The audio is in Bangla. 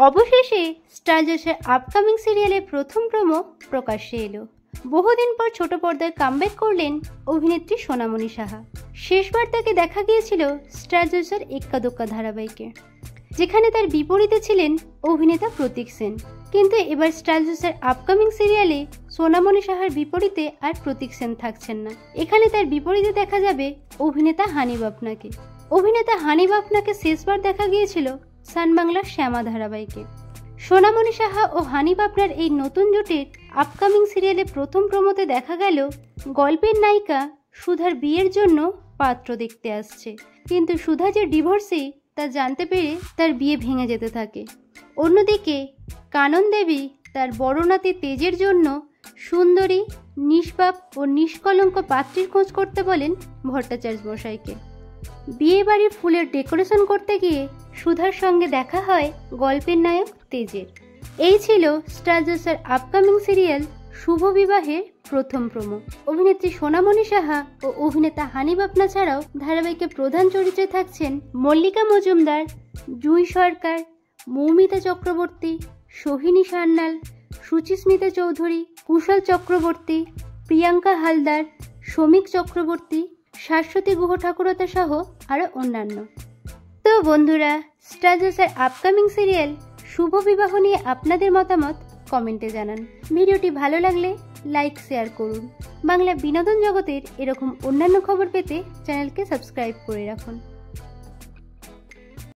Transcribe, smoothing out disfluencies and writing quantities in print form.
অবশেষে স্টার জলসার আপকামিং সিরিয়ালের প্রথম প্রোমো প্রকাশ্যে এলো। বহুদিন পর ছোট পর্দায় কামব্যাক করলেন অভিনেত্রী সোনামণি সাহা। শেষবার তাকে দেখা গিয়েছিল স্টার জলসার এক্কা দোক্কা ধারাবাহিকে, যেখানে তার বিপরীতে ছিলেন অভিনেতা প্রতীক সেন। কিন্তু এবার স্টার জলসার আপকামিং সিরিয়ালে সোনামণি সাহার বিপরীতে আর প্রতীক সেন থাকছেন না। এখানে তার বিপরীতে দেখা যাবে অভিনেতা হানিফ আপনাকে। অভিনেতা হানিফ আপনাকে শেষবার দেখা গিয়েছিল সান বাংলার শ্যামা ধারাবাহিকে। সোনামণি সাহা ও হানিফ আপনার এই নতুন জুটির আপকামিং সিরিয়ালে প্রথম প্রোমোতে দেখা গেল গল্পের নায়িকা সুধার বিয়ের জন্য পাত্র দেখতে আসছে, কিন্তু সুধা যে ডিভোর্সি তা জানতে পেরে তার বিয়ে ভেঙে যেতে থাকে। অন্যদিকে কানন দেবী তার বড় নাতি তেজের জন্য সুন্দরী, নিষ্পাপ ও নিষ্কলঙ্ক পাত্রীর খোঁজ করতে বলেন ভট্টাচার্য মশাইকে। বিয়ে বাড়ির ফুলের ডেকোরেশন করতে গিয়ে সুধার সঙ্গে দেখা হয় গল্পের নায়ক তেজের। এই ছিল স্টার জলসার আপকামিং সিরিয়াল শুভ বিবাহের প্রথম প্রোমো। অভিনেত্রী সোনামণি সাহা ও অভিনেতা হানিফ আপনা ছাড়াও ধারাবাহিকের প্রধান চরিত্রে থাকছেন মল্লিকা মজুমদার, জুঁই সরকার, মৌমিতা চক্রবর্তী, সোহিনী সান্যাল, সুচিস্মিতা চৌধুরী, কুশল চক্রবর্তী, প্রিয়াঙ্কা হালদার, শ্রমিক চক্রবর্তী, শাশ্বতী গুহ ঠাকুরতা সহ আরও অন্যান্য। তো বন্ধুরা, স্টার জলসার আপকামিং সিরিয়াল শুভ বিবাহ নিয়ে আপনাদের মতামত কমেন্টে জানান। ভিডিওটি ভালো লাগলে লাইক শেয়ার করুন। বাংলা বিনোদন জগতের এরকম অন্যান্য খবর পেতে চ্যানেলকে সাবস্ক্রাইব করে রাখুন।